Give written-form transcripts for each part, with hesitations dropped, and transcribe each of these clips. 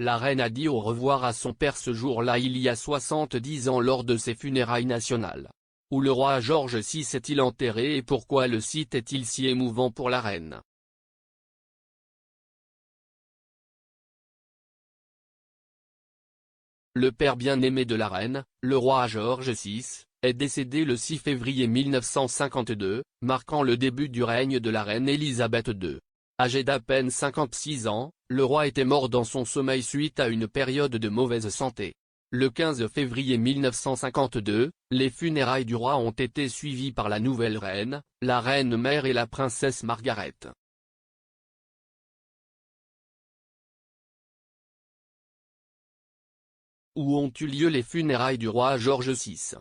La reine a dit au revoir à son père ce jour-là il y a 70 ans lors de ses funérailles nationales. Où le roi George VI est-il enterré et pourquoi le site est-il si émouvant pour la reine? Le père bien-aimé de la reine, le roi George VI, est décédé le 6 février 1952, marquant le début du règne de la reine Elisabeth II. Âgé d'à peine 56 ans, le roi était mort dans son sommeil suite à une période de mauvaise santé. Le 15 février 1952, les funérailles du roi ont été suivies par la nouvelle reine, la reine mère et la princesse Margaret. Où ont eu lieu les funérailles du roi George VI?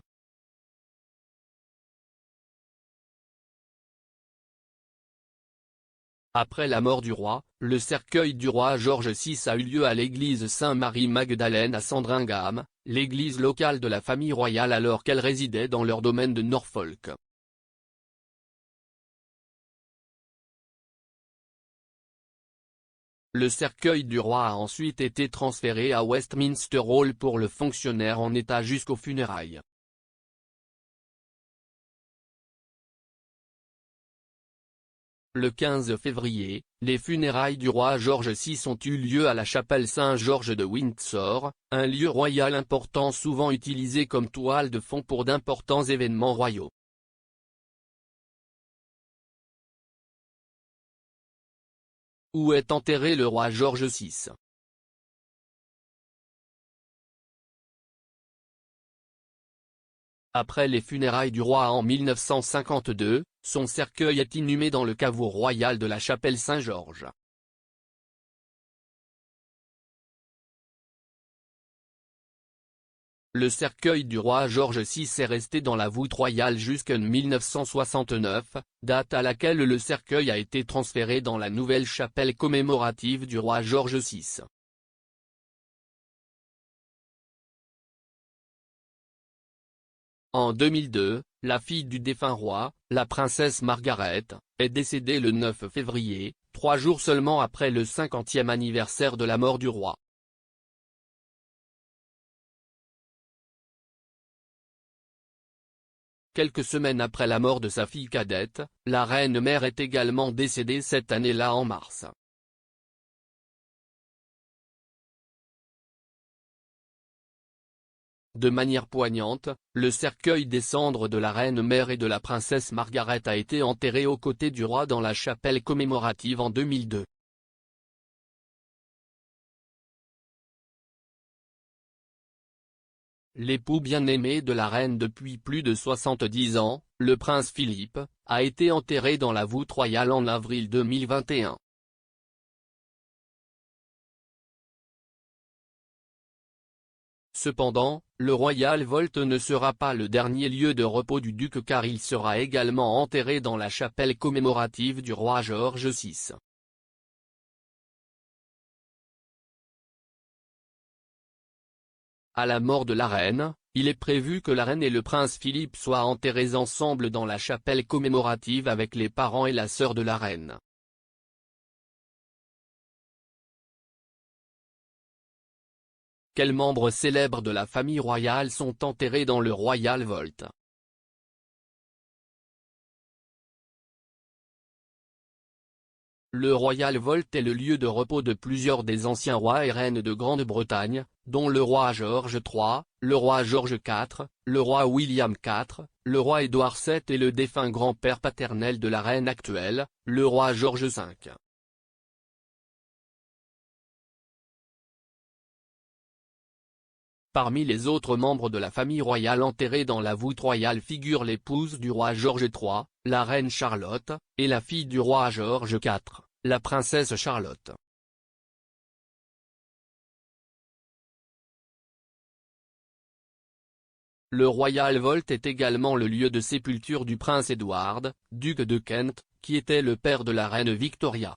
Après la mort du roi, le cercueil du roi George VI a eu lieu à l'église Saint-Marie-Magdalène à Sandringham, l'église locale de la famille royale alors qu'elle résidait dans leur domaine de Norfolk. Le cercueil du roi a ensuite été transféré à Westminster Hall pour le fonctionnaire en état jusqu'aux funérailles. Le 15 février, les funérailles du roi George VI ont eu lieu à la chapelle Saint-Georges de Windsor, un lieu royal important souvent utilisé comme toile de fond pour d'importants événements royaux. Où est enterré le roi George VI? Après les funérailles du roi en 1952, son cercueil est inhumé dans le caveau royal de la chapelle Saint-Georges. Le cercueil du roi George VI est resté dans la voûte royale jusqu'en 1969, date à laquelle le cercueil a été transféré dans la nouvelle chapelle commémorative du roi George VI. En 2002, la fille du défunt roi, la princesse Margaret, est décédée le 9 février, 3 jours seulement après le 50e anniversaire de la mort du roi. Quelques semaines après la mort de sa fille cadette, la reine-mère est également décédée cette année-là en mars. De manière poignante, le cercueil des cendres de la reine-mère et de la princesse Margaret a été enterré aux côtés du roi dans la chapelle commémorative en 2002. L'époux bien-aimé de la reine depuis plus de 70 ans, le prince Philippe, a été enterré dans la voûte royale en avril 2021. Cependant, le Royal Vault ne sera pas le dernier lieu de repos du duc car il sera également enterré dans la chapelle commémorative du roi George VI. À la mort de la reine, il est prévu que la reine et le prince Philippe soient enterrés ensemble dans la chapelle commémorative avec les parents et la sœur de la reine. Quels membres célèbres de la famille royale sont enterrés dans le Royal Vault? Le Royal Vault est le lieu de repos de plusieurs des anciens rois et reines de Grande-Bretagne, dont le roi George III, le roi George IV, le roi William IV, le roi Édouard VII et le défunt grand-père paternel de la reine actuelle, le roi George V. Parmi les autres membres de la famille royale enterrés dans la voûte royale figurent l'épouse du roi George III, la reine Charlotte, et la fille du roi George IV, la princesse Charlotte. Le Royal Vault est également le lieu de sépulture du prince Edward, duc de Kent, qui était le père de la reine Victoria.